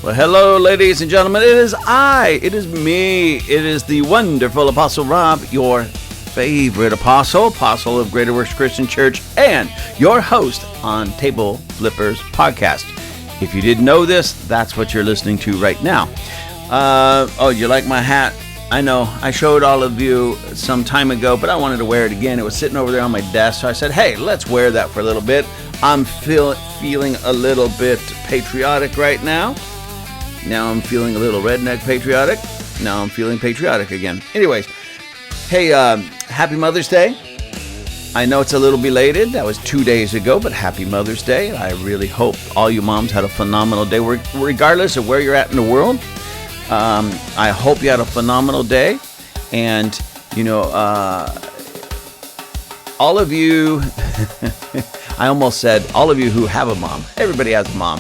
Well, hello, ladies and gentlemen. It is me. It is the wonderful Apostle Rob, your favorite apostle of Greater Works Christian Church, and your host on Table Flippers Podcast. If you didn't know this, that's what you're listening to right now. Oh, you like my hat? I know, I showed all of you some time ago, but I wanted to wear it again. It was sitting over there on my desk, so I said, hey, let's wear that for a little bit. I'm feeling a little bit patriotic right now. Now I'm feeling a little redneck patriotic. Now I'm feeling patriotic again. Anyways, hey, happy Mother's Day. I know it's a little belated. That was 2 days ago, but happy Mother's Day. I really hope all you moms had a phenomenal day, regardless of where you're at in the world. I hope you had a phenomenal day, and all of you, I almost said all of you who have a mom. Everybody has a mom.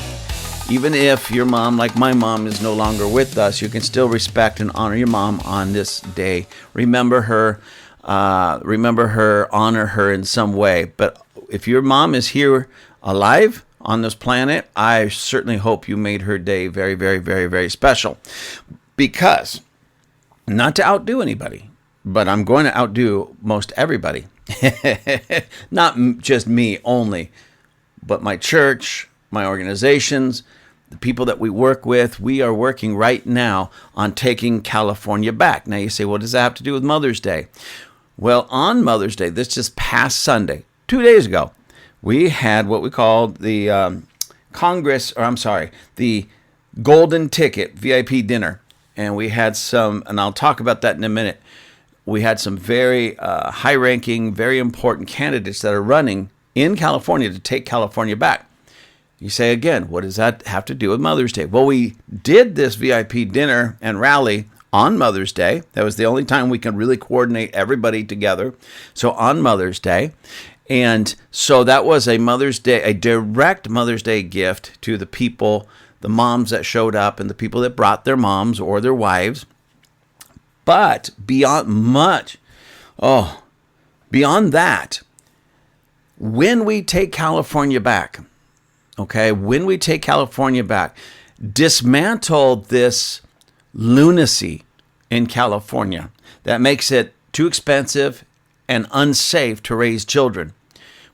Even if your mom, like my mom, is no longer with us, you can still respect and honor your mom on this day. Remember her, honor her in some way. But if your mom is here alive on this planet, I certainly hope you made her day very, very, very, very special. Because, not to outdo anybody, but I'm going to outdo most everybody. Not just me only, but my church, my organizations, the people that we work with. We are working right now on taking California back. Now you say, what does that have to do with Mother's Day? Well, on Mother's Day, this just past Sunday, 2 days ago, we had what we called the the Golden Ticket VIP dinner. And we had some, and I'll talk about that in a minute. We had some very high-ranking, very important candidates that are running in California to take California back. You say again, what does that have to do with Mother's Day? Well, we did this VIP dinner and rally on Mother's Day. That was the only time we could really coordinate everybody together. So on Mother's Day. And so that was a Mother's Day, a direct Mother's Day gift to the people, the moms that showed up and the people that brought their moms or their wives. But beyond that, when we take California back, dismantle this lunacy in California that makes it too expensive and unsafe to raise children.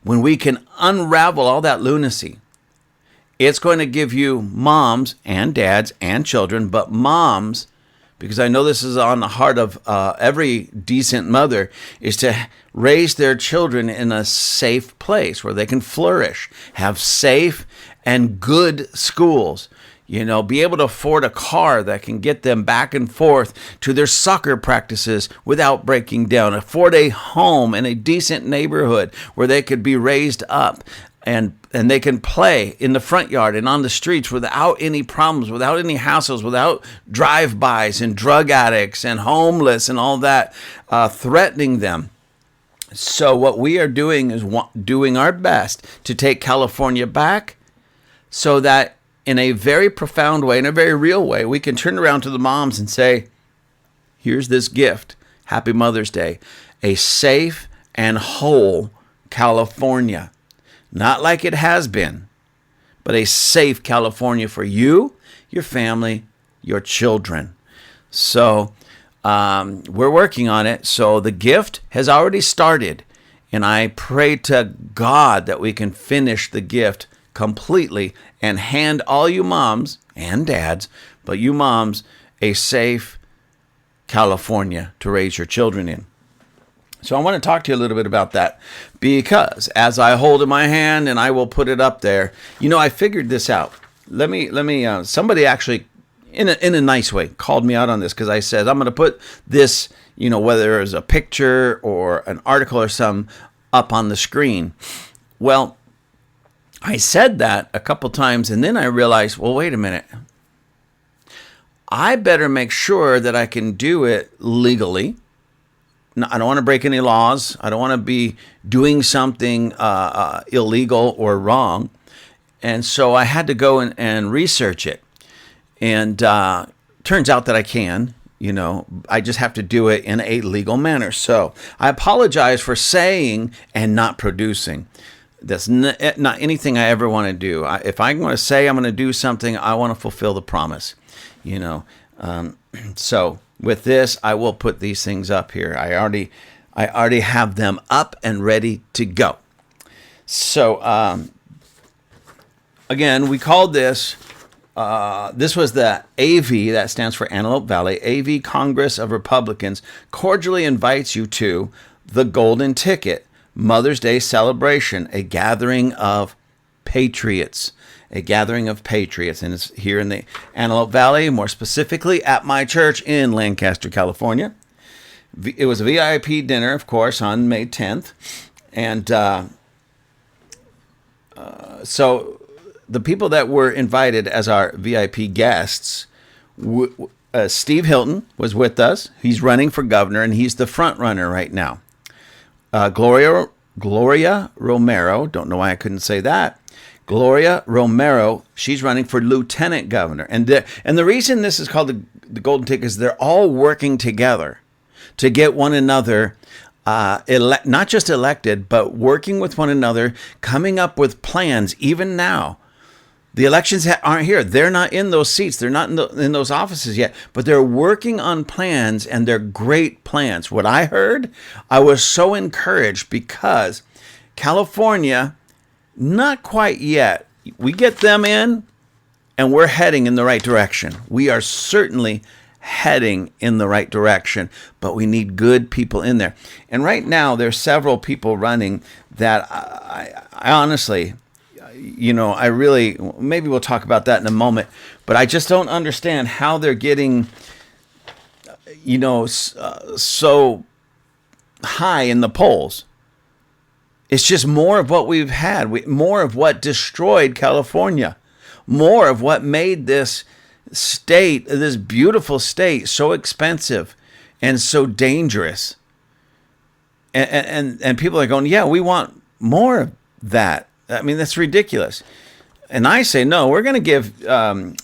When we can unravel all that lunacy, it's going to give you moms and dads and children, but moms, because I know this is on the heart of every decent mother, is to raise their children in a safe place where they can flourish, have safe and good schools, be able to afford a car that can get them back and forth to their soccer practices without breaking down, afford a home in a decent neighborhood where they could be raised up and they can play in the front yard and on the streets without any problems, without any hassles, without drive-bys and drug addicts and homeless and all that threatening them. So what we are doing is doing our best to take California back so that in a very profound way, in a very real way, we can turn around to the moms and say, here's this gift. Happy Mother's Day. A safe and whole California. Not like it has been, but a safe California for you, your family, your children. So we're working on it. So the gift has already started. And I pray to God that we can finish the gift completely and hand all you moms and dads, but you moms, a safe California to raise your children in. So I want to talk to you a little bit about that, because as I hold in my hand, and I will put it up there, I figured this out. Let me. Somebody actually, in a nice way, called me out on this, because I said I'm going to put this, whether it's a picture or an article or some, up on the screen. Well, I said that a couple times, and then I realized, well, wait a minute. I better make sure that I can do it legally. I don't want to break any laws. I don't want to be doing something illegal or wrong. And so I had to go and research it. And turns out that I can. I just have to do it in a legal manner. So I apologize for saying and not producing. That's not anything I ever want to do. If I want to say I'm going to do something, I want to fulfill the promise. You know, so with this, I will put these things up here. I already have them up and ready to go. So again, we called this. This was the AV, that stands for Antelope Valley, AV Congress of Republicans cordially invites you to the Golden Ticket Mother's Day celebration, a gathering of patriots. A gathering of patriots. And it's here in the Antelope Valley, more specifically at my church in Lancaster, California. It was a VIP dinner, of course, on May 10th. And so the people that were invited as our VIP guests, Steve Hilton was with us. He's running for governor, and he's the front runner right now. Gloria Romero, don't know why I couldn't say that. Gloria Romero, she's running for lieutenant governor. And the reason this is called the Golden Ticket is they're all working together to get one another not just elected, but working with one another, coming up with plans. Even now, the elections aren't here. They're not in those seats. They're not in those offices yet, but they're working on plans, and they're great plans. What I heard, I was so encouraged because California, not quite yet. We get them in, and we're heading in the right direction. We are certainly heading in the right direction, but we need good people in there. And right now, there's several people running that I honestly, I really, maybe we'll talk about that in a moment, but I just don't understand how they're getting, so high in the polls. It's just more of what we've had, more of what destroyed California, more of what made this state, this beautiful state, so expensive and so dangerous. And people are going, yeah, we want more of that. I mean, that's ridiculous. And I say, no, we're going to give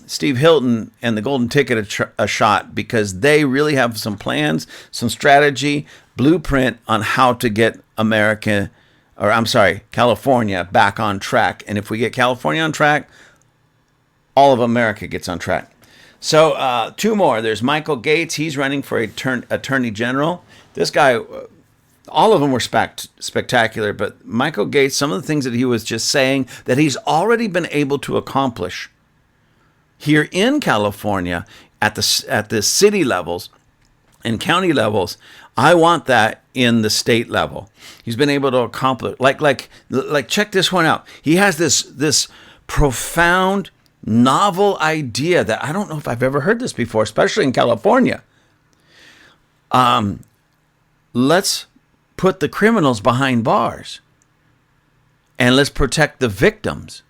Steve Hilton and the Golden Ticket a shot, because they really have some plans, some strategy, blueprint on how to get California back on track. And if we get California on track, all of America gets on track. So two more. There's Michael Gates. He's running for Attorney General. This guy, all of them were spectacular, but Michael Gates, some of the things that he was just saying that he's already been able to accomplish here in California at the city levels and county levels, I want that in the state level. He's been able to accomplish, like check this one out. He has this profound, novel idea that I don't know if I've ever heard this before, especially in California. Let's put the criminals behind bars, and let's protect the victims.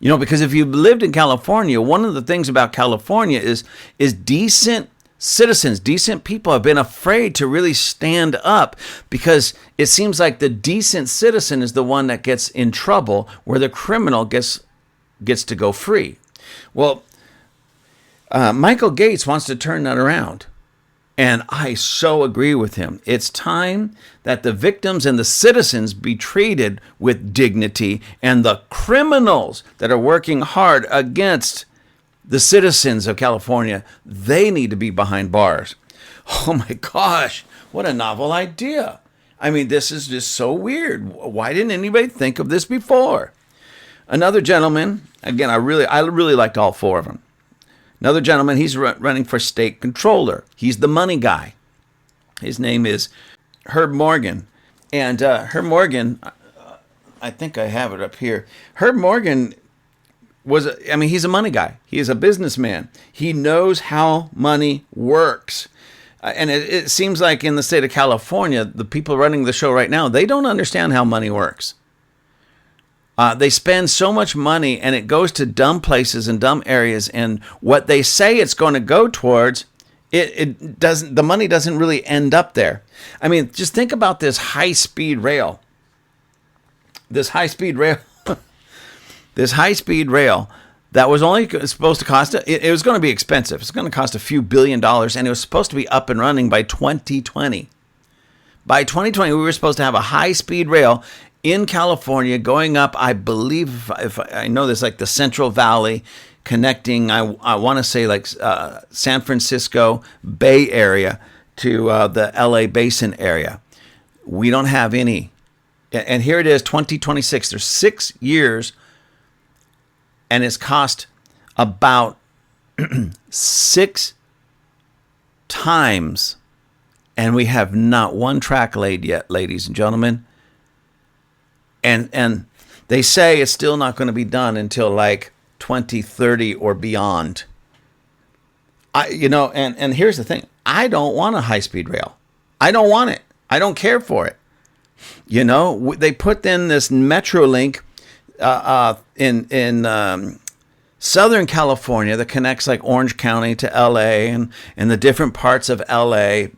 Because if you've lived in California, one of the things about California is decent citizens, decent people have been afraid to really stand up, because it seems like the decent citizen is the one that gets in trouble, where the criminal gets to go free. Well, Michael Gates wants to turn that around. And I so agree with him. It's time that the victims and the citizens be treated with dignity, and the criminals that are working hard against the citizens of California, they need to be behind bars. Oh my gosh, what a novel idea. I mean, this is just so weird. Why didn't anybody think of this before? Another gentleman, again, I really liked all four of them. Another gentleman, he's running for state controller. He's the money guy. His name is Herb Morgan. And Herb Morgan, I think I have it up here. Herb Morgan he's a money guy. He is a businessman. He knows how money works. And it seems like in the state of California, the people running the show right now, they don't understand how money works. They spend so much money, and it goes to dumb places and dumb areas. And what they say it's going to go towards, it doesn't. The money doesn't really end up there. I mean, just think about this high-speed rail. This high-speed rail that was only supposed to cost. It was going to be expensive. It's going to cost a few $1 billion, and it was supposed to be up and running by 2020. By 2020, we were supposed to have a high-speed rail in California, going up, I believe, if I know this, like the Central Valley, connecting, I want to say like San Francisco Bay Area to the LA Basin area. We don't have any. And here it is, 2026. There's 6 years, and it's cost about 6 times, and we have not one track laid yet, ladies and gentlemen. And they say it's still not going to be done until like 2030 or beyond. And here's the thing. I don't want a high-speed rail. I don't want it. I don't care for it. They put in this MetroLink in Southern California that connects like Orange County to LA and the different parts of LA,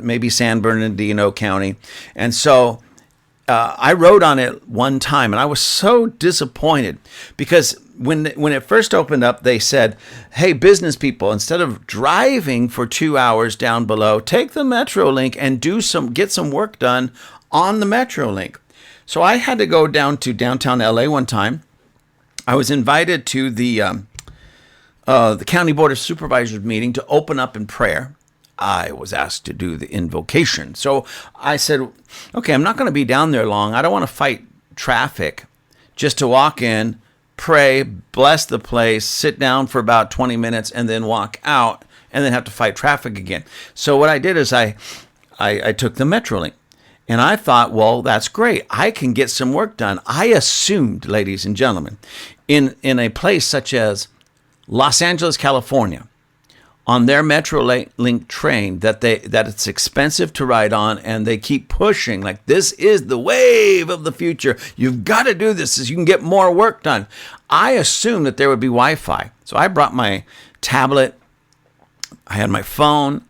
maybe San Bernardino County. And so I rode on it one time, and I was so disappointed because when it first opened up, they said, hey, business people, instead of driving for 2 hours down below, take the MetroLink and get some work done on the MetroLink. So I had to go down to downtown LA one time. I was invited to the County Board of Supervisors meeting to open up in prayer. I was asked to do the invocation. So I said, okay, I'm not going to be down there long. I don't want to fight traffic just to walk in, pray, bless the place, sit down for about 20 minutes, and then walk out, and then have to fight traffic again. So what I did is I took the MetroLink. And I thought, well, that's great. I can get some work done. I assumed, ladies and gentlemen, in a place such as Los Angeles, California, on their MetroLink train, that it's expensive to ride on, and they keep pushing like this is the wave of the future. You've got to do this so you can get more work done. I assumed that there would be Wi-Fi. So I brought my tablet. I had my phone,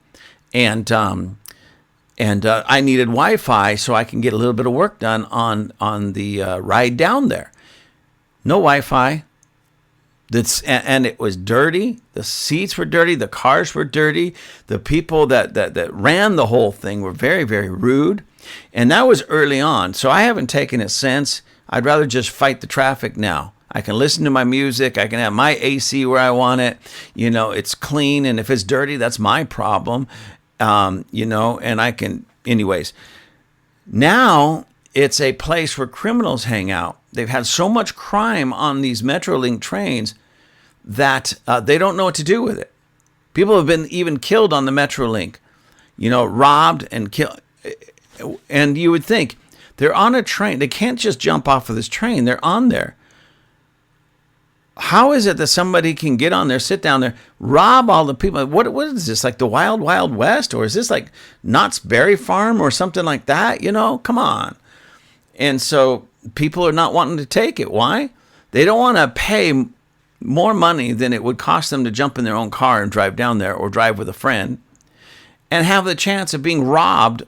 and I needed Wi-Fi so I can get a little bit of work done on the ride down there. No Wi-Fi. And it was dirty. The seats were dirty. The cars were dirty. The people that ran the whole thing were very, very rude. And that was early on. So I haven't taken it since. I'd rather just fight the traffic now. I can listen to my music. I can have my AC where I want it. It's clean. And if it's dirty, that's my problem. And I can, anyways. Now it's a place where criminals hang out. They've had so much crime on these MetroLink trains that they don't know what to do with it. People have been even killed on the MetroLink, robbed and killed. And you would think they're on a train. They can't just jump off of this train. They're on there. How is it that somebody can get on there, sit down there, rob all the people? What is this, like the Wild Wild West? Or is this like Knott's Berry Farm or something like that? Come on. And so people are not wanting to take it. Why? They don't want to pay more money than it would cost them to jump in their own car and drive down there, or drive with a friend, and have the chance of being robbed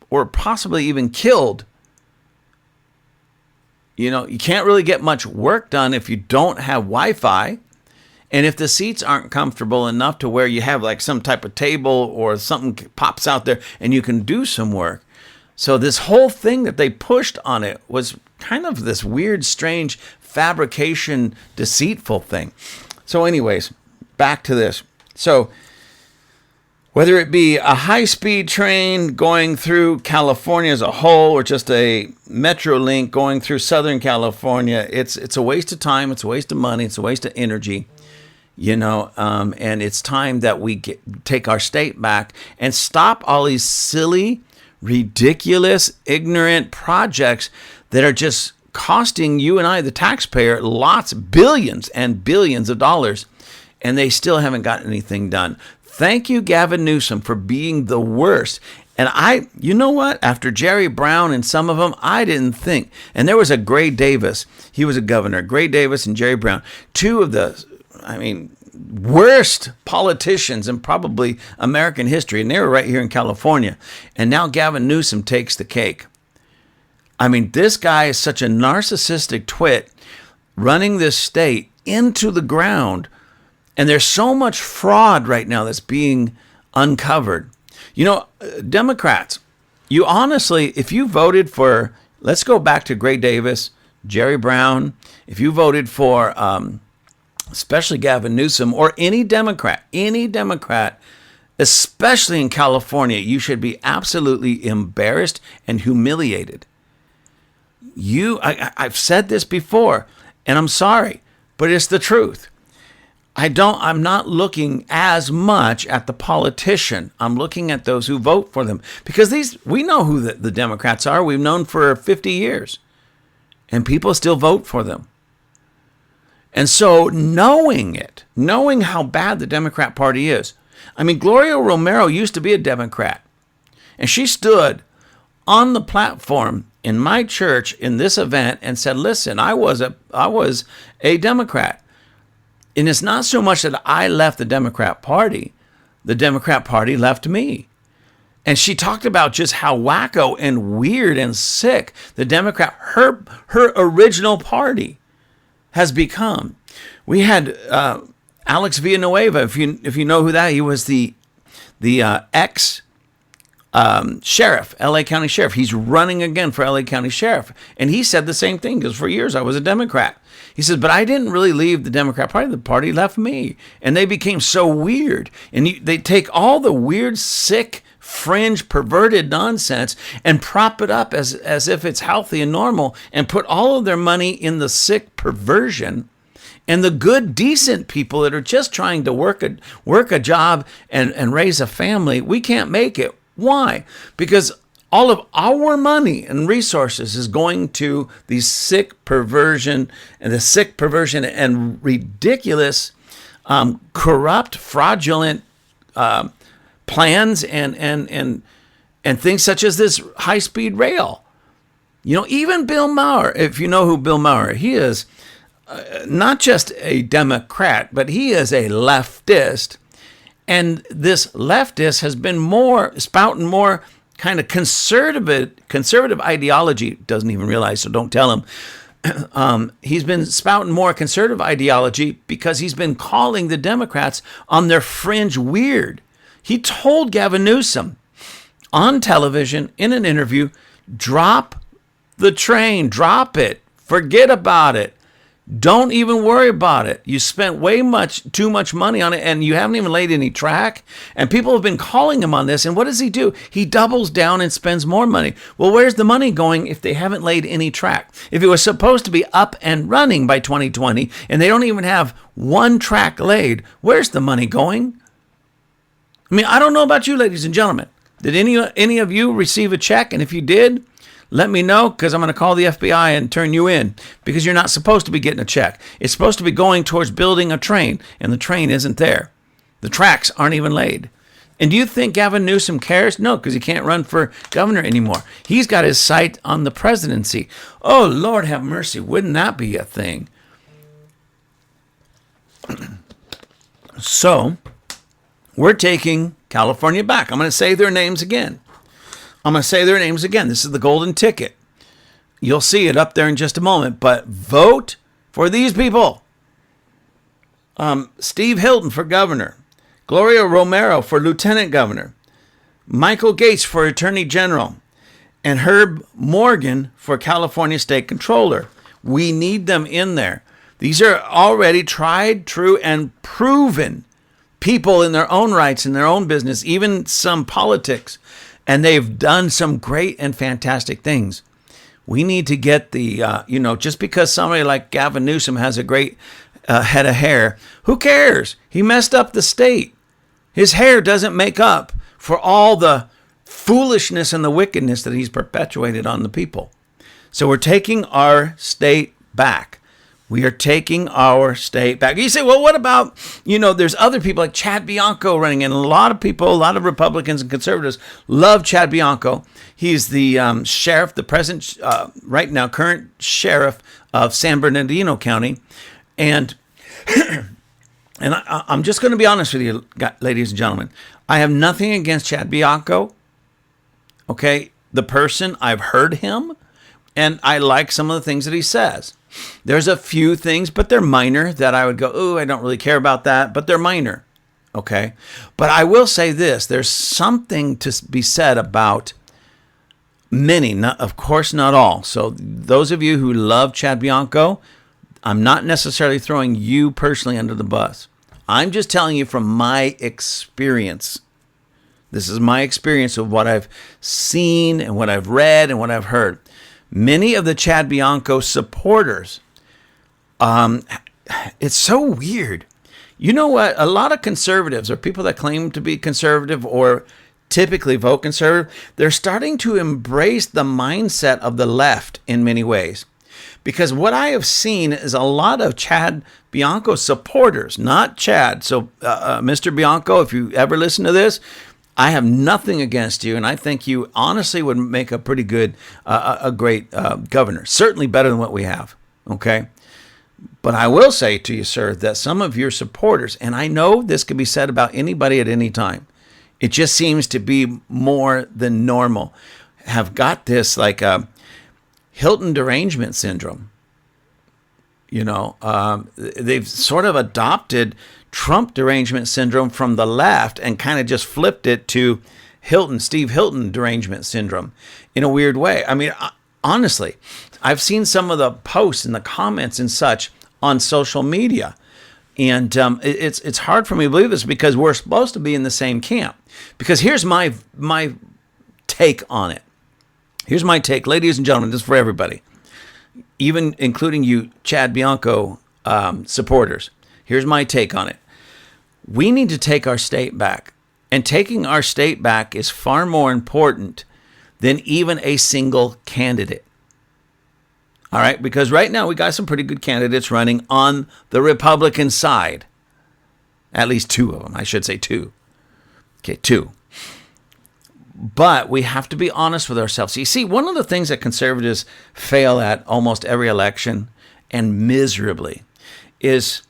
or possibly even killed. You can't really get much work done if you don't have Wi-Fi. And if the seats aren't comfortable enough to where you have like some type of table or something pops out there and you can do some work. So this whole thing that they pushed on it was kind of this weird, strange fabrication, deceitful thing. So anyways, back to this. So whether it be a high-speed train going through California as a whole, or just a MetroLink going through Southern California, it's a waste of time, it's a waste of money, it's a waste of energy, and it's time that we take our state back and stop all these silly, ridiculous, ignorant projects that are just costing you and I, the taxpayer, billions and billions of dollars, and they still haven't gotten anything done. Thank you, Gavin Newsom, for being the worst. And you know what? After Jerry Brown and some of them, I didn't think. And there was a Gray Davis. He was a governor. Gray Davis and Jerry Brown. Two of the, worst politicians in probably American history. And they were right here in California. And now Gavin Newsom takes the cake. This guy is such a narcissistic twit, running this state into the ground. And there's so much fraud right now that's being uncovered. Democrats, you honestly, if you voted for Let's go back to Gray Davis, Jerry Brown. If you voted for, especially Gavin Newsom or any Democrat, especially in California, you should be absolutely embarrassed and humiliated. I've said this before, and I'm sorry, but it's the truth. I'm not looking as much at the politician. I'm looking at those who vote for them, because we know who the Democrats are. We've known for 50 years, and people still vote for them. And so knowing how bad the Democrat Party is. I mean, Gloria Romero used to be a Democrat, and she stood on the platform in my church in this event and said, listen, I was a Democrat. And it's not so much that I left the Democrat Party left me. And she talked about just how wacko and weird and sick the Democrat, her original party, has become. We had Alex Villanueva, if you know who that, he was the ex sheriff, LA County Sheriff. He's running again for LA County Sheriff. And he said the same thing, because for years I was a Democrat. He says, but I didn't really leave the Democrat Party. The party left me. And they became so weird. And they take all the weird, sick, fringe, perverted nonsense and prop it up as if it's healthy and normal, and put all of their money in the sick perversion. And the good, decent people that are just trying to work a job and raise a family, we can't make it. Why? Because all of our money and resources is going to the sick perversion and ridiculous, corrupt, fraudulent plans and things such as this high-speed rail. Even Bill Maher, if you know who Bill Maher, he is not just a Democrat, but he is a leftist. And this leftist has been spouting more kind of conservative ideology. Doesn't even realize, so don't tell him. He's been spouting more conservative ideology because he's been calling the Democrats on their fringe weird. He told Gavin Newsom on television in an interview, drop the train, drop it, forget about it. Don't even worry about it. You spent too much money on it, and you haven't even laid any track. And people have been calling him on this. And what does he do? He doubles down and spends more money. Well, where's the money going if they haven't laid any track? If it was supposed to be up and running by 2020, and they don't even have one track laid, where's the money going? I mean, I don't know about you, ladies and gentlemen. Did any of you receive a check? And if you did, let me know, because I'm going to call the FBI and turn you in, because you're not supposed to be getting a check. It's supposed to be going towards building a train, and the train isn't there. The tracks aren't even laid. And do you think Gavin Newsom cares? No, because he can't run for governor anymore. He's got his sight on the presidency. Oh, Lord have mercy. Wouldn't that be a thing? So, we're taking California back. I'm going to say their names again. This is the golden ticket. You'll see it up there in just a moment. But vote for these people. Steve Hilton for governor. Gloria Romero for lieutenant governor. Michael Gates for attorney general. And Herb Morgan for California state controller. We need them in there. These are already tried, true, and proven people in their own rights, in their own business, even some politics. And they've done some great and fantastic things. We need to get just because somebody like Gavin Newsom has a great head of hair, who cares? He messed up the state. His hair doesn't make up for all the foolishness and the wickedness that he's perpetuated on the people. So we're taking our state back. We are taking our state back. You say, well, what about, there's other people like Chad Bianco running in. A lot of Republicans and conservatives love Chad Bianco. He's the sheriff, the present, right now, current sheriff of San Bernardino County. And I'm just going to be honest with you, ladies and gentlemen. I have nothing against Chad Bianco. Okay, the person, I've heard him, and I like some of the things that he says. There's a few things, but they're minor, that I would go, oh, I don't really care about that, but they're minor, okay? But I will say this, there's something to be said about Many, not, of course, not all. So those of you who love Chad Bianco, I'm not necessarily throwing you personally under the bus. I'm just telling you from my experience. This is my experience of what I've seen and what I've read and what I've heard. Many of the Chad Bianco supporters, it's so weird. You know what? A lot of conservatives, or people that claim to be conservative or typically vote conservative, they're starting to embrace the mindset of the left in many ways. Because what I have seen is a lot of Chad Bianco supporters, not Chad. So, Mr. Bianco, if you ever listen to this, I have nothing against you, and I think you honestly would make a pretty good, a great governor. Certainly better than what we have, okay? But I will say to you, sir, that some of your supporters, and I know this could be said about anybody at any time, it just seems to be more than normal, have got this like Hilton derangement syndrome. You know, they've sort of adopted Trump derangement syndrome from the left and kind of just flipped it to Steve Hilton derangement syndrome in a weird way. I mean, honestly, I've seen some of the posts and the comments and such on social media, and it's hard for me to believe this because we're supposed to be in the same camp. Because here's my take on it. Here's my take, ladies and gentlemen, this is for everybody, even including you Chad Bianco supporters. Here's my take on it. We need to take our state back. And taking our state back is far more important than even a single candidate. All right? Because right now we got some pretty good candidates running on the Republican side. At least two of them. I should say two. Okay, two. But we have to be honest with ourselves. You see, one of the things that conservatives fail at almost every election, and miserably, is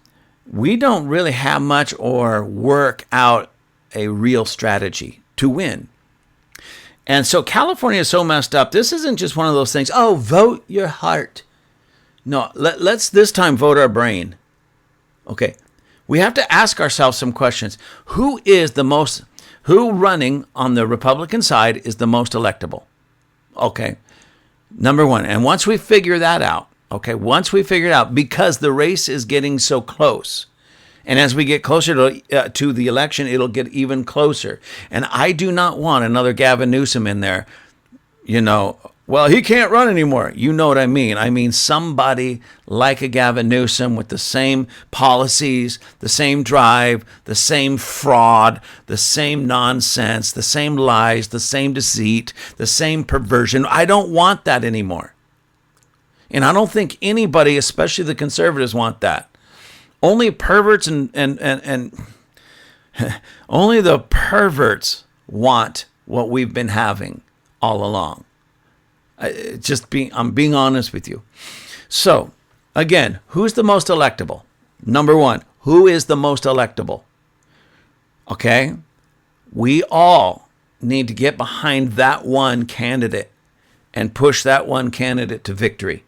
we don't really have much or work out a real strategy to win. And so California is so messed up. This isn't just one of those things, oh, vote your heart. No, let's this time vote our brain. Okay, we have to ask ourselves some questions. Who running on the Republican side is the most electable? Okay, number one. And once we figure that out, because the race is getting so close, and as we get closer to the election, it'll get even closer. And I do not want another Gavin Newsom in there, well, he can't run anymore. You know what I mean. I mean somebody like a Gavin Newsom with the same policies, the same drive, the same fraud, the same nonsense, the same lies, the same deceit, the same perversion. I don't want that anymore. And I don't think anybody, especially the conservatives, want that. Only perverts and only the perverts want what we've been having all along. I'm being honest with you. So, again, who's the most electable? Number one, who is the most electable? Okay? We all need to get behind that one candidate and push that one candidate to victory.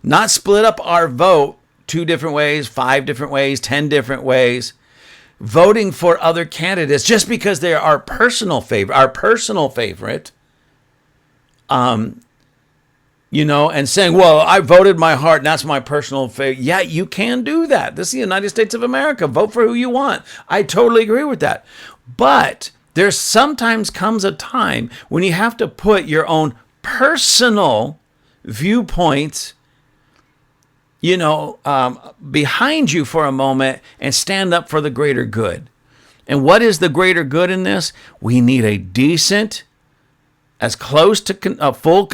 Not split up our vote 2 different ways, 5 different ways, 10 different ways, voting for other candidates just because they're our personal favorite, and saying, well, I voted my heart and that's my personal favorite. Yeah, you can do that. This is the United States of America. Vote for who you want. I totally agree with that. But there sometimes comes a time when you have to put your own personal viewpoints behind you for a moment and stand up for the greater good. And what is the greater good in this? We need a decent, as close to the full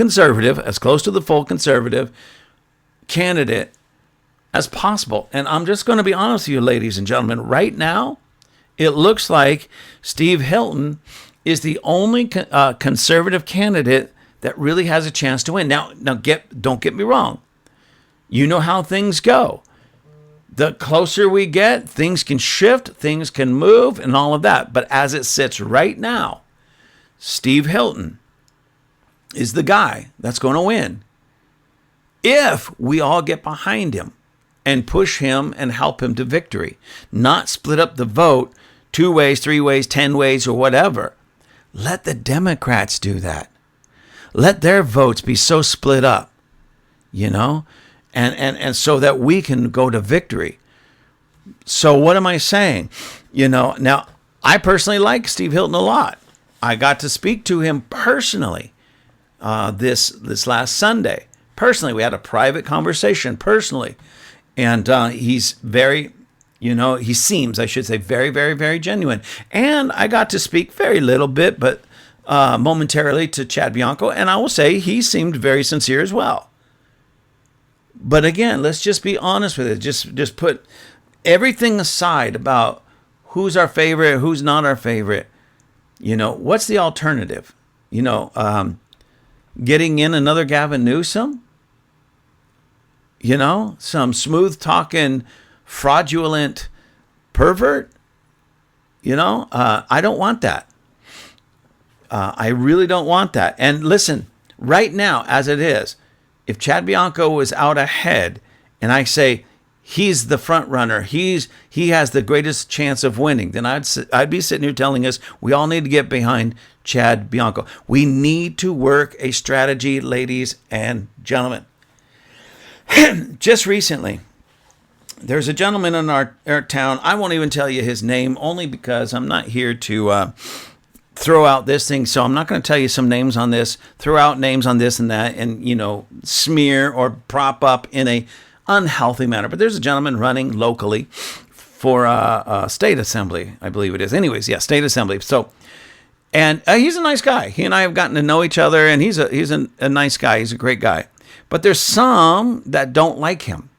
conservative candidate as possible. And I'm just going to be honest with you, ladies and gentlemen. Right now, it looks like Steve Hilton is the only conservative candidate that really has a chance to win. Now, don't get me wrong. You know how things go. The closer we get, things can shift, things can move, and all of that. But as it sits right now, Steve Hilton is the guy that's going to win if we all get behind him and push him and help him to victory. Not split up the vote 2 ways, 3 ways, 10 ways, or whatever. Let the Democrats do that. let their votes be so split up, and so that we can go to victory. So what am I saying? Now I personally like Steve Hilton a lot. I got to speak to him personally this last Sunday. Personally, we had a private conversation personally, and he's very, he seems, I should say, very, very, very genuine. And I got to speak very little bit, but momentarily to Chad Bianco, and I will say he seemed very sincere as well. But again, let's just be honest with it. Just put everything aside about who's our favorite, who's not our favorite. What's the alternative? Getting in another Gavin Newsom? Some smooth talking, fraudulent pervert? I don't want that. I really don't want that. And listen, right now, as it is, if Chad Bianco was out ahead and I say he's the front runner, he has the greatest chance of winning, then I'd be sitting here telling us we all need to get behind Chad Bianco. We need to work a strategy, ladies and gentlemen. Just recently, there's a gentleman in our town. I won't even tell you his name, only because I'm not here to throw out this thing. So I'm not going to tell you some names on this, throw out names on this and that, and, smear or prop up in a unhealthy manner. But there's a gentleman running locally for a state assembly, I believe it is. Anyways, yeah, state assembly. So, and he's a nice guy. He and I have gotten to know each other, and he's a nice guy. He's a great guy. But there's some that don't like him.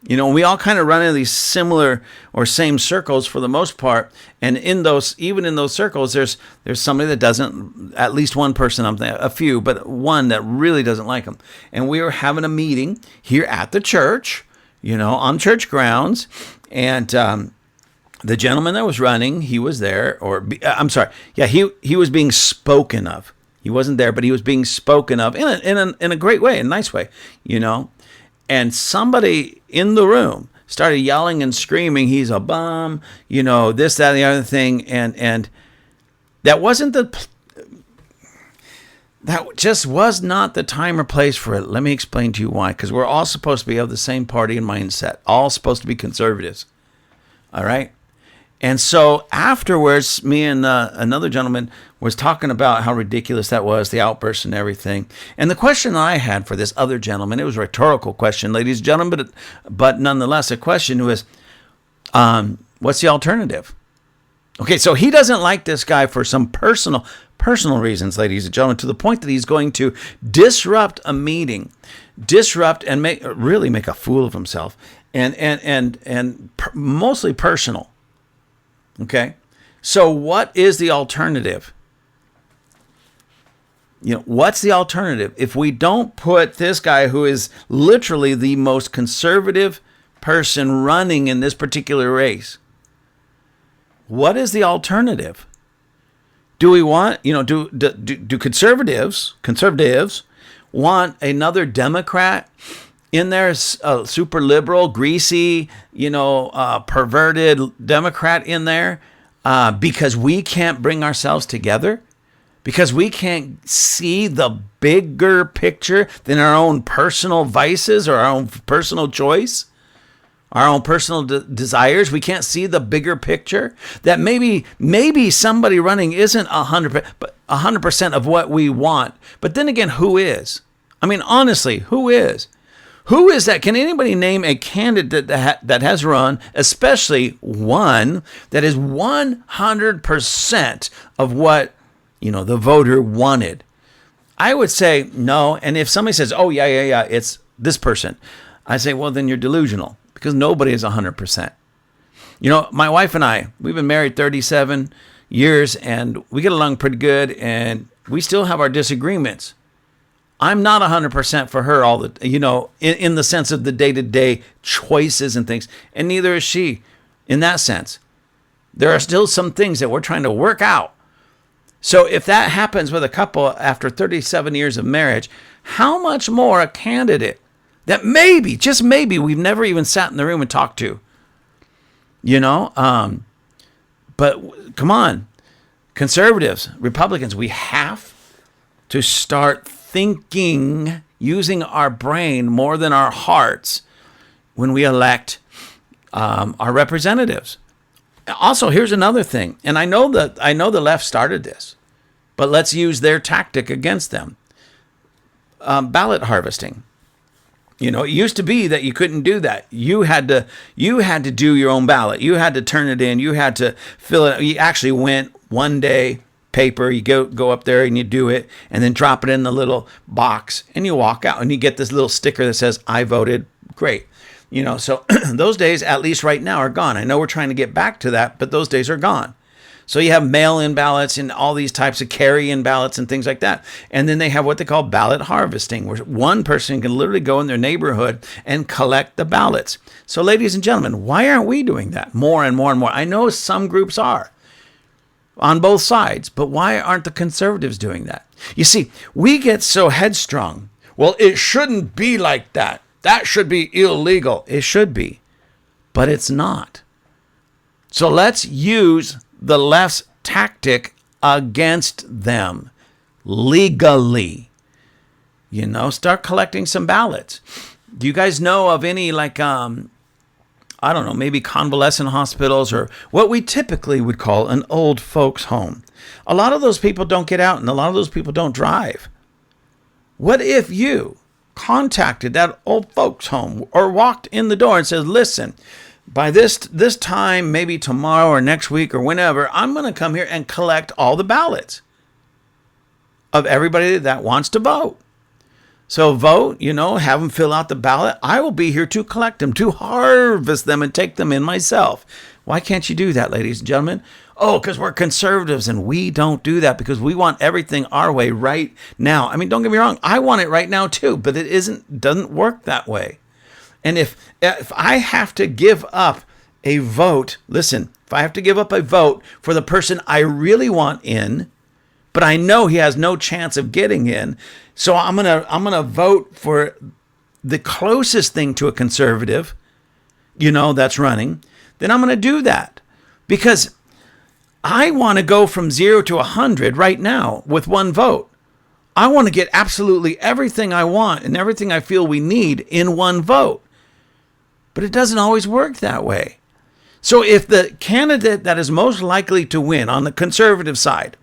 We all kind of run in these similar or same circles for the most part. And even in those circles, there's somebody that doesn't, at least one person, a few, but one that really doesn't like him. And we were having a meeting here at the church, on church grounds. And the gentleman that was running, he was there, he was being spoken of. He wasn't there, but he was being spoken of in a great way, a nice way, And somebody in the room started yelling and screaming, he's a bum, this, that, and the other thing. And that just was not the time or place for it. Let me explain to you why. Because we're all supposed to be of the same party and mindset. All supposed to be conservatives. All right? And so afterwards, me and another gentleman was talking about how ridiculous that was, the outburst and everything. And the question I had for this other gentleman, it was a rhetorical question, ladies and gentlemen, but nonetheless, a question was, what's the alternative? Okay, so he doesn't like this guy for some personal reasons, ladies and gentlemen, to the point that he's going to disrupt a meeting, and really make a fool of himself, and mostly personal. Okay, so what is the alternative? What's the alternative? If we don't put this guy, who is literally the most conservative person running in this particular race, what is the alternative? Do we want, do conservatives want another Democrat in there, super liberal, greasy, perverted Democrat in there, because we can't bring ourselves together, because we can't see the bigger picture than our own personal vices or our own personal choice, our own personal desires. We can't see the bigger picture that maybe somebody running isn't 100% of what we want. But then again, who is? I mean, honestly, who is? Who is that? Can anybody name a candidate that has run, especially one that is 100% of what, the voter wanted? I would say no. And if somebody says, oh, yeah, it's this person, I say, well, then you're delusional, because nobody is 100%. My wife and I, we've been married 37 years, and we get along pretty good, and we still have our disagreements. I'm not 100% for her in the sense of the day-to-day choices and things, and neither is she in that sense. There are still some things that we're trying to work out. So if that happens with a couple after 37 years of marriage, how much more a candidate that maybe, just maybe, we've never even sat in the room and talked to, But come on, conservatives, Republicans, we have to start thinking, using our brain more than our hearts when we elect our representatives. Also, here's another thing, and I know the left started this, but let's use their tactic against them. Ballot harvesting. You know, it used to be that you couldn't do that. You had to do your own ballot. You had to turn it in. You had to fill it. You actually went one day, paper, you go up there and you do it, and then drop it in the little box, and you walk out, and you get this little sticker that says, I voted. Great. You know, so those days, at least right now, are gone. I know we're trying to get back to that, but those days are gone. So you have mail-in ballots and all these types of carry-in ballots and things like that. And then they have what they call ballot harvesting, where one person can literally go in their neighborhood and collect the ballots. So ladies and gentlemen, why aren't we doing that more and more and more? I know some groups are on both sides, but why aren't the conservatives doing that? You see, we get so headstrong. Well, it shouldn't be like that. That should be illegal. It should be, but it's not. So let's use the left's tactic against them legally. You know, start collecting some ballots. Do you guys know of any, like, I don't know, maybe convalescent hospitals or what we typically would call an old folks home? A lot of those people don't get out, and a lot of those people don't drive. What if you contacted that old folks home or walked in the door and said, listen, by this time, maybe tomorrow or next week or whenever, I'm going to come here and collect all the ballots of everybody that wants to vote. So vote, you know, have them fill out the ballot. I will be here to collect them, to harvest them and take them in myself. Why can't you do that, ladies and gentlemen? Oh, because we're conservatives and we don't do that because we want everything our way right now. I mean, don't get me wrong. I want it right now too, but it doesn't work that way. And if I have to give up a vote, listen, if I have to give up a vote for the person I really want in, but I know he has no chance of getting in, so I'm gonna vote for the closest thing to a conservative, you know, that's running, then I'm gonna do that because I want to go from 0 to 100 right now with one vote. I want to get absolutely everything I want and everything I feel we need in one vote. But it doesn't always work that way. So if the candidate that is most likely to win on the conservative side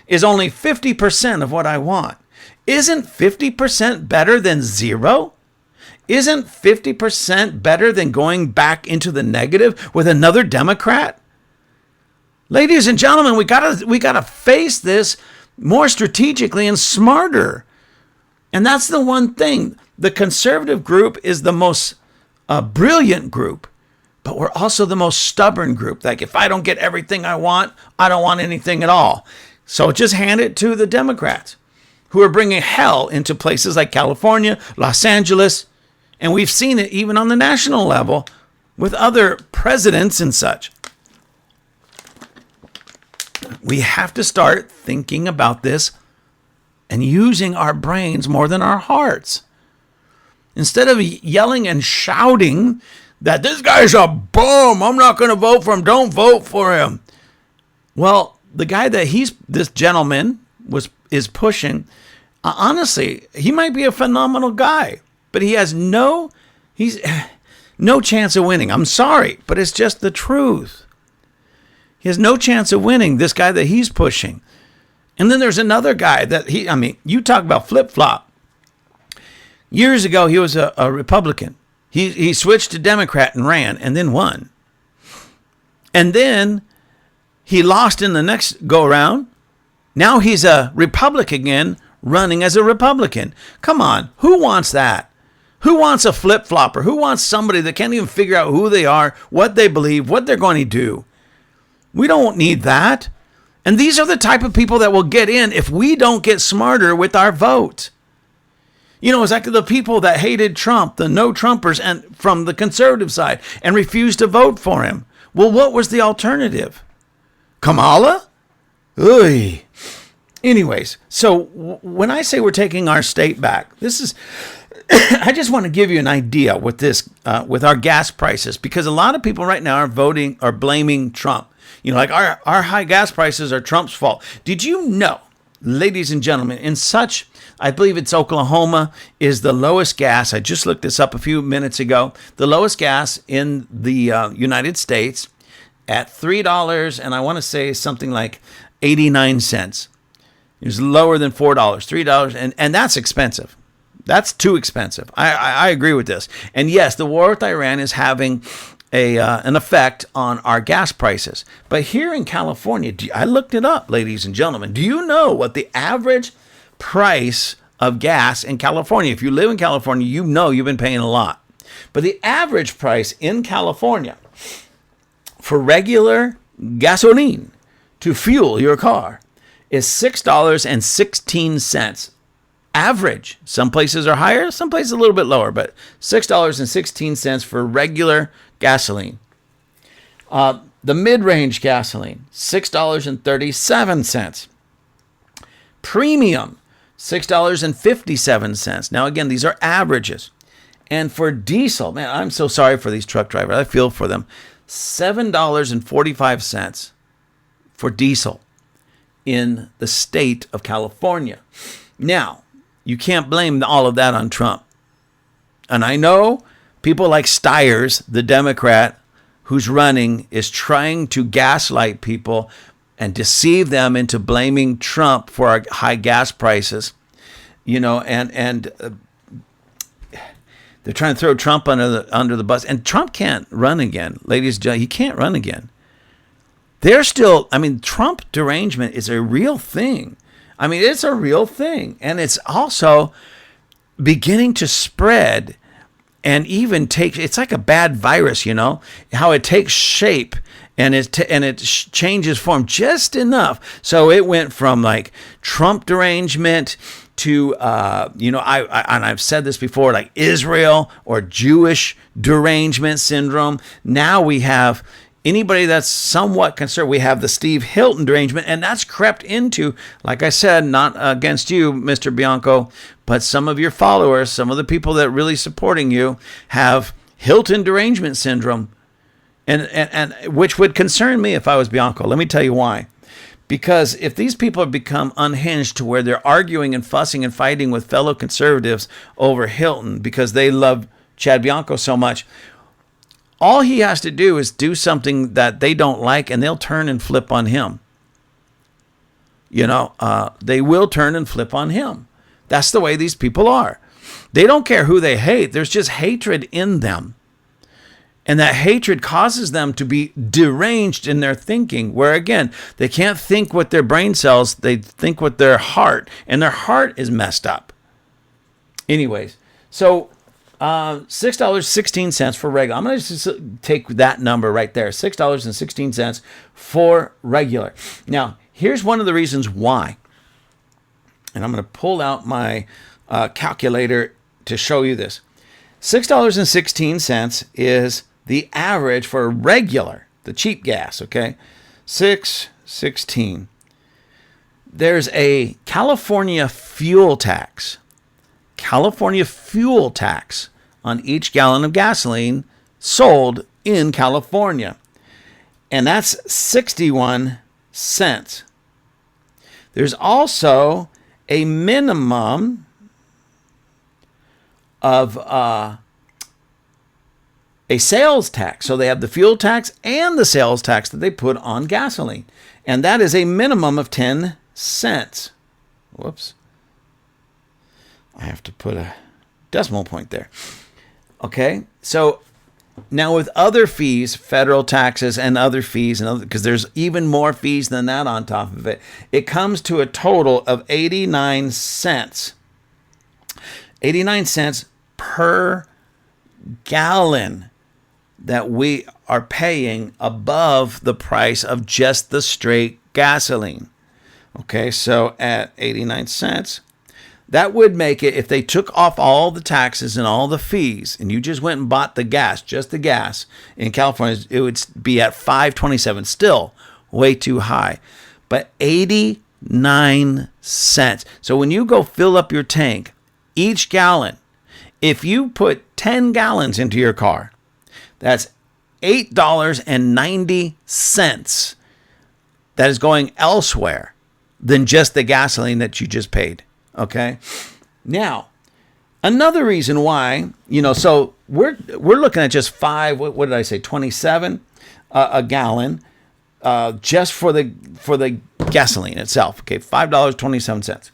is only 50% of what I want, isn't 50% better than 0? Isn't 50% better than going back into the negative with another Democrat? Ladies and gentlemen, we gotta face this more strategically and smarter. And that's the one thing. The conservative group is the most brilliant group, but we're also the most stubborn group. Like, if I don't get everything I want, I don't want anything at all. So just hand it to the Democrats, who are bringing hell into places like California, Los Angeles, and we've seen it even on the national level with other presidents and such. We have to start thinking about this and using our brains more than our hearts. Instead of yelling and shouting that this guy's a bum, I'm not going to vote for him, don't vote for him. Well, the guy that this gentleman is pushing, honestly, he might be a phenomenal guy, but he's no chance of winning. I'm sorry, but it's just the truth. He has no chance of winning, this guy that he's pushing. And then there's another guy that you talk about flip-flop. Years ago, he was a Republican. He switched to Democrat and ran and then won. And then he lost in the next go-around. Now he's a Republican again, running as a Republican. Come on, who wants that? Who wants a flip-flopper? Who wants somebody that can't even figure out who they are, what they believe, what they're going to do? We don't need that. And these are the type of people that will get in if we don't get smarter with our vote. You know, it's like the people that hated Trump, the no-Trumpers, and from the conservative side, and refused to vote for him. Well, what was the alternative? Kamala? Oy. Anyways, so when I say we're taking our state back, this is, I just want to give you an idea with this, with our gas prices, because a lot of people right now are blaming Trump. You know, like our high gas prices are Trump's fault. Did you know ladies and gentlemen, I believe it's Oklahoma, is the lowest gas. I just looked this up a few minutes ago. The lowest gas in the United States at $3, and I want to say something like 89 cents. It was lower than $4, $3, and that's expensive. That's too expensive. I agree with this. And yes, the war with Iran is having an effect on our gas prices. But here in California, I looked it up, ladies and gentlemen. Do you know what the average price of gas in California? If you live in California, you know you've been paying a lot. But the average price in California for regular gasoline to fuel your car is $6.16. Average. Some places are higher, some places a little bit lower, but $6.16 for regular gasoline. The mid-range gasoline, $6.37. Premium, $6.57. Now, again, these are averages. And for diesel, man, I'm so sorry for these truck drivers. I feel for them. $7.45 for diesel in the state of California. Now, you can't blame all of that on Trump. And I know people like Stiers, the Democrat who's running, is trying to gaslight people and deceive them into blaming Trump for our high gas prices. And they're trying to throw Trump under the bus. And Trump can't run again. Ladies and gentlemen, he can't run again. Trump derangement is a real thing. It's a real thing. And it's also beginning to spread and even it's like a bad virus, how it takes shape and it changes form just enough. So it went from like Trump derangement to, I've said this before, like Israel or Jewish derangement syndrome. Now we have anybody that's somewhat concerned. We have the Steve Hilton derangement, and that's crept into, like I said, not against you, Mr. Bianco, but some of your followers, some of the people that are really supporting you have Hilton derangement syndrome, and which would concern me if I was Bianco. Let me tell you why. Because if these people have become unhinged to where they're arguing and fussing and fighting with fellow conservatives over Hilton because they love Chad Bianco so much, all he has to do is do something that they don't like, and they'll turn and flip on him. They will turn and flip on him. That's the way these people are. They don't care who they hate. There's just hatred in them. And that hatred causes them to be deranged in their thinking, where, again, they can't think with their brain cells. They think with their heart, and their heart is messed up. Anyways, so $6.16 for regular. I'm going to just take that number right there, $6.16 for regular. Now, here's one of the reasons why. And I'm going to pull out my calculator to show you this. $6.16 is the average for regular, the cheap gas, okay? $6.16. There's a California fuel tax. California fuel tax on each gallon of gasoline sold in California. And that's 61 cents. There's also a minimum of a sales tax. So they have the fuel tax and the sales tax that they put on gasoline. And that is a minimum of 10 cents. Whoops. I have to put a decimal point there. Okay, so now with other fees, federal taxes and other fees, and because there's even more fees than that on top of it, it comes to a total of 89 cents. 89 cents per gallon that we are paying above the price of just the straight gasoline. Okay, so at 89 cents, that would make it, if they took off all the taxes and all the fees, and you just went and bought the gas, just the gas in California, it would be at $5.27, still way too high. But 89 cents. So when you go fill up your tank, each gallon, if you put 10 gallons into your car, that's $8.90 that is going elsewhere. than just the gasoline that you just paid. Okay. Now, another reason why, so we're looking at just what did I say, 27 a gallon, just for the gasoline itself. Okay, $5.27.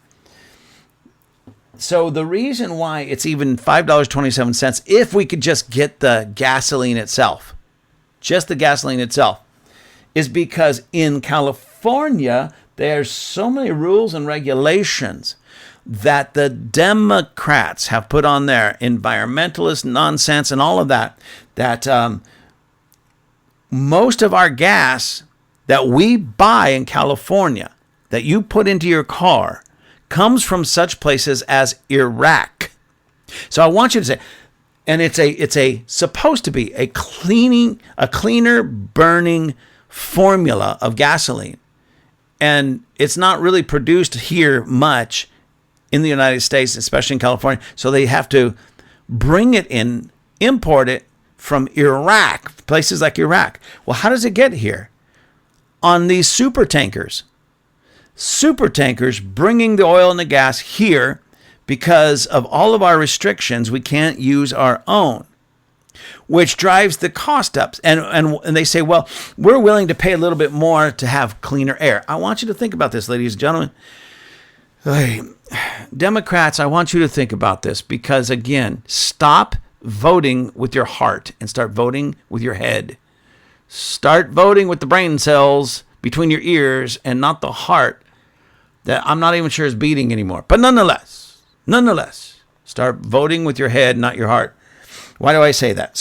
So the reason why it's even $5.27, if we could just get the gasoline itself, just the gasoline itself, is because in California, there's so many rules and regulations that the Democrats have put on there, environmentalist nonsense and all of that, that most of our gas that we buy in California, that you put into your car, comes from such places as Iraq. So I want you to say, and it's supposed to be a cleaner burning formula of gasoline. And it's not really produced here much in the United States, especially in California. So they have to bring it in, import it from Iraq, places like Iraq. Well, how does it get here? On these super tankers. Super tankers bringing the oil and the gas here because of all of our restrictions. We can't use our own, which drives the cost up. And they say, well, we're willing to pay a little bit more to have cleaner air. I want you to think about this, ladies and gentlemen. Hey, Democrats, I want you to think about this because, again, stop voting with your heart and start voting with your head. Start voting with the brain cells between your ears and not the heart that I'm not even sure is beating anymore. But nonetheless, start voting with your head, not your heart. Why do I say that?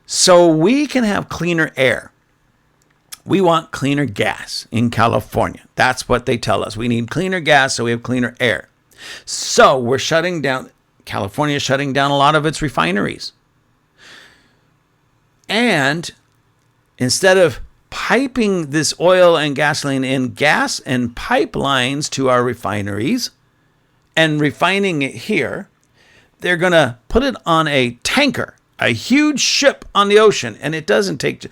So we can have cleaner air. We want cleaner gas in California. That's what they tell us. We need cleaner gas so we have cleaner air. So we're shutting down, California is shutting down a lot of its refineries. And instead of piping this oil and gasoline in gas and pipelines to our refineries and refining it here, they're going to put it on a tanker, a huge ship on the ocean. And it doesn't take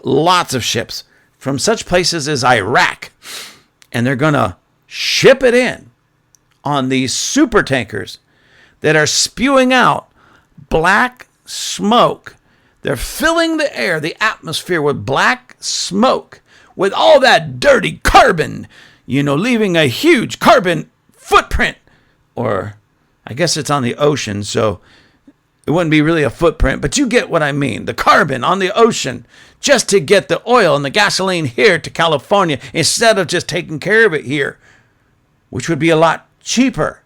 lots of ships from such places as Iraq. And they're going to ship it in on these super tankers that are spewing out black smoke. They're filling the air, the atmosphere with black smoke, with all that dirty carbon, leaving a huge carbon footprint. Or I guess it's on the ocean, so it wouldn't be really a footprint, but you get what I mean. The carbon on the ocean, just to get the oil and the gasoline here to California, instead of just taking care of it here, which would be a lot cheaper.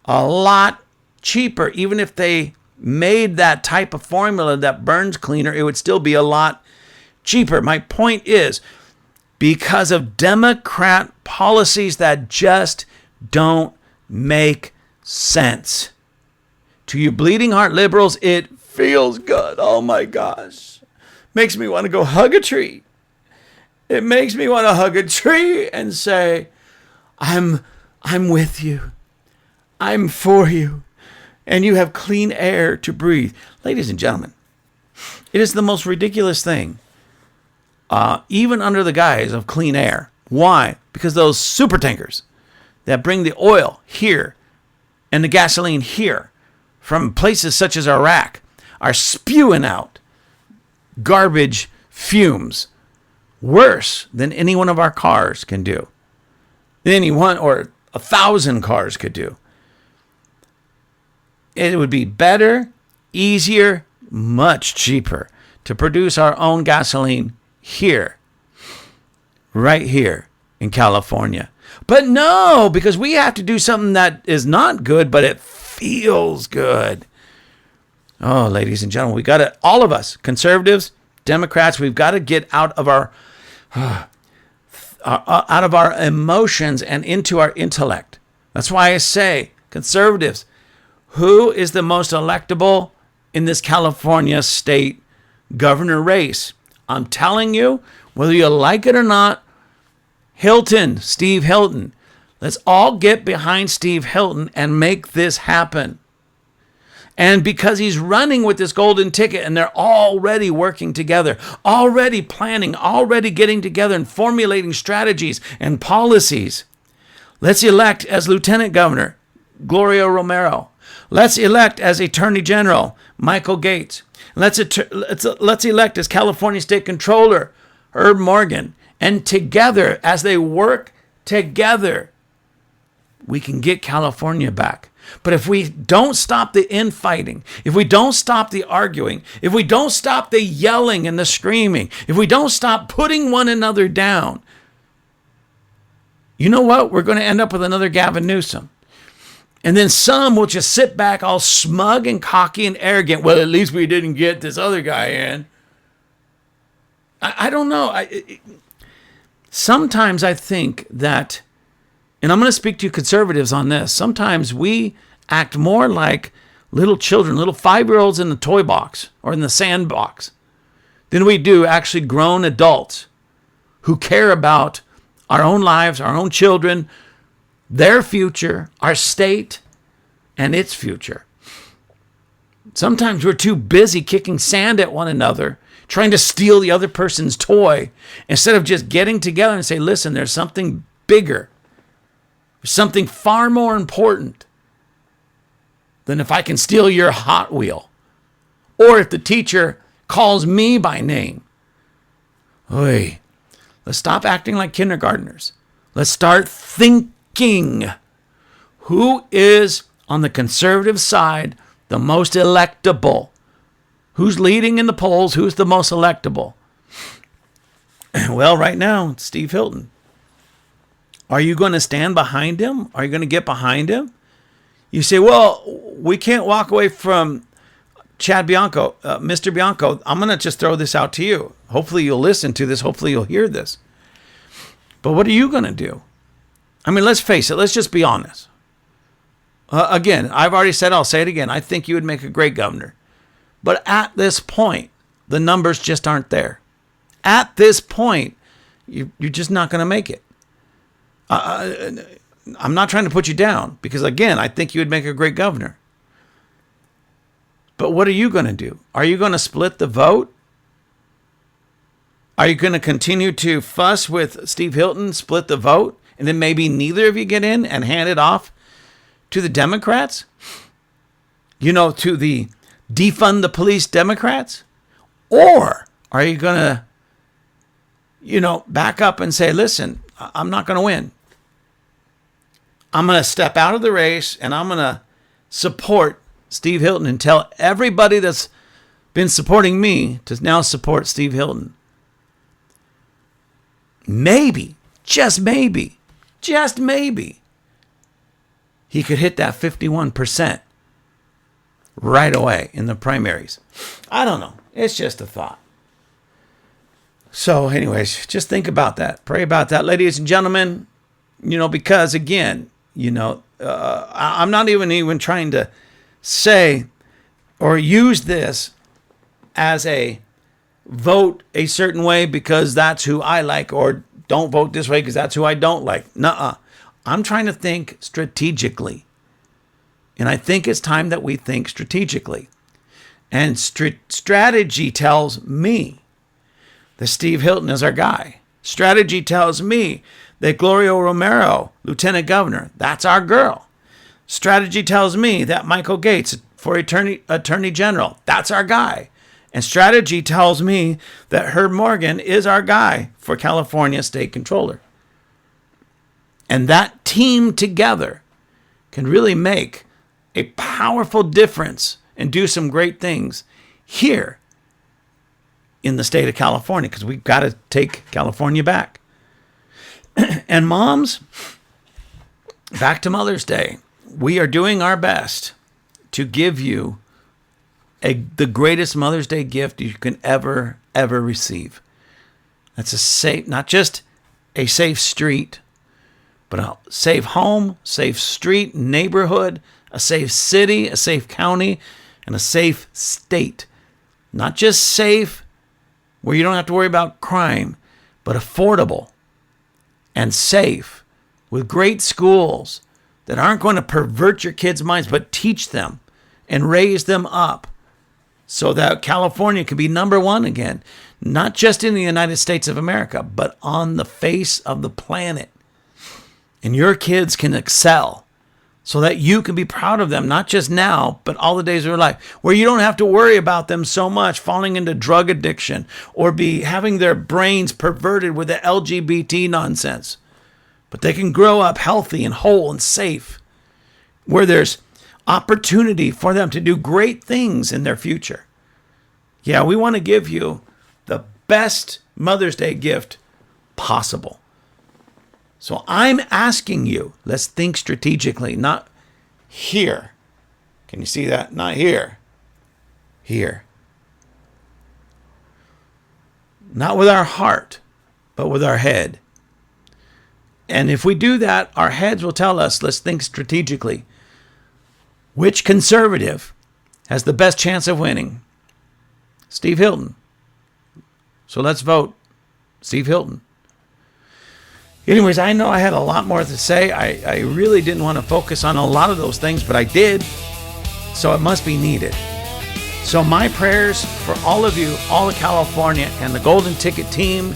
A lot cheaper. Even if they made that type of formula that burns cleaner, it would still be a lot cheaper. My point is, because of Democrat policies that just don't make sense. To you bleeding heart liberals, it feels good. Oh my gosh. Makes me want to go hug a tree. It makes me want to hug a tree and say, I'm with you. I'm for you. And you have clean air to breathe. Ladies and gentlemen, it is the most ridiculous thing, even under the guise of clean air. Why? Because those super tankers that bring the oil here and the gasoline here from places such as Iraq are spewing out garbage fumes worse than any one of our cars can do. Any one or 1,000 cars could do. It would be better, easier, much cheaper to produce our own gasoline here, right here in California. But no, because we have to do something that is not good, but it feels good. Oh, ladies and gentlemen, we got to, all of us, conservatives, Democrats, we've got to get out of our emotions and into our intellect. That's why I say, conservatives, who is the most electable in this California state governor race? I'm telling you, whether you like it or not, Hilton, Steve Hilton. Let's all get behind Steve Hilton and make this happen. And because he's running with this golden ticket and they're already working together, already planning, already getting together and formulating strategies and policies. Let's elect as Lieutenant Governor Gloria Romero. Let's elect as Attorney General Michael Gates. Let's elect as California State Controller Herb Morgan. And together, as they work together, we can get California back. But if we don't stop the infighting, if we don't stop the arguing, if we don't stop the yelling and the screaming, if we don't stop putting one another down, you know what? We're going to end up with another Gavin Newsom. And then some will just sit back all smug and cocky and arrogant. Well, at least we didn't get this other guy in. I don't know. Sometimes I think that, and I'm going to speak to conservatives on this, sometimes we act more like little children, little 5-year-olds in the toy box or in the sandbox than we do actually grown adults who care about our own lives, our own children, their future, our state, and its future. Sometimes we're too busy kicking sand at one another, trying to steal the other person's toy, instead of just getting together and say, listen, there's something bigger, something far more important than if I can steal your Hot Wheel, or if the teacher calls me by name. Oy, let's stop acting like kindergartners. Let's start thinking. Who is on the conservative side the most electable? Who's leading in the polls? Who's the most electable? Well, right now, it's Steve Hilton. Are you going to stand behind him? Are you going to get behind him? You say, well, we can't walk away from Chad Bianco, Mr. Bianco. I'm going to just throw this out to you. Hopefully you'll listen to this. Hopefully you'll hear this. But what are you going to do? I mean, let's face it. Let's just be honest. Again, I've already said, I'll say it again. I think you would make a great governor. But at this point, the numbers just aren't there. At this point, you're just not going to make it. I'm not trying to put you down because, again, I think you would make a great governor. But what are you going to do? Are you going to split the vote? Are you going to continue to fuss with Steve Hilton, split the vote, and then maybe neither of you get in and hand it off to the Democrats? You know, to the defund the police Democrats? Or are you going to, back up and say, listen, I'm not going to win. I'm going to step out of the race and I'm going to support Steve Hilton and tell everybody that's been supporting me to now support Steve Hilton. Maybe, just maybe, he could hit that 51% right away in the primaries. I don't know. It's just a thought. So anyways, just think about that. Pray about that, ladies and gentlemen, because again, I'm not even trying to say or use this as a vote a certain way because that's who I like, or don't vote this way because that's who I don't like. Nuh-uh. I'm trying to think strategically. And I think it's time that we think strategically. And strategy tells me that Steve Hilton is our guy. Strategy tells me that Gloria Romero, Lieutenant Governor, that's our girl. Strategy tells me that Michael Gates for Attorney General, that's our guy. And strategy tells me that Herb Morgan is our guy for California State Controller. And that team together can really make a powerful difference and do some great things here in the state of California, because we've got to take California back. And moms, back to Mother's Day, we are doing our best to give you the greatest Mother's Day gift you can ever receive. That's a safe, not just a safe street, but a safe home, safe street, neighborhood, a safe city, a safe county, and a safe state. Not just safe where you don't have to worry about crime, but affordable and safe with great schools that aren't going to pervert your kids' minds, but teach them and raise them up so that California can be number one again, not just in the United States of America, but on the face of the planet. And your kids can excel so that you can be proud of them, not just now, but all the days of their life, where you don't have to worry about them so much falling into drug addiction or be having their brains perverted with the LGBT nonsense. But they can grow up healthy and whole and safe, where there's opportunity for them to do great things in their future. Yeah, we want to give you the best Mother's Day gift possible. So I'm asking you, let's think strategically, not here. Can you see that? Not here. Here. Not with our heart, but with our head. And if we do that, our heads will tell us, let's think strategically. Which conservative has the best chance of winning? Steve Hilton. So let's vote Steve Hilton. Anyways, I know I had a lot more to say. I really didn't want to focus on a lot of those things, but I did. So it must be needed. So my prayers for all of you, all of California, and the Golden Ticket team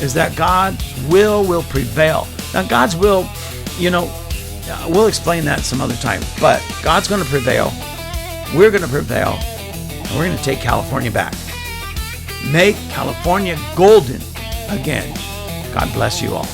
is that God's will prevail. Now, God's will, we'll explain that some other time. But God's going to prevail. We're going to prevail. And we're going to take California back. Make California golden again. God bless you all.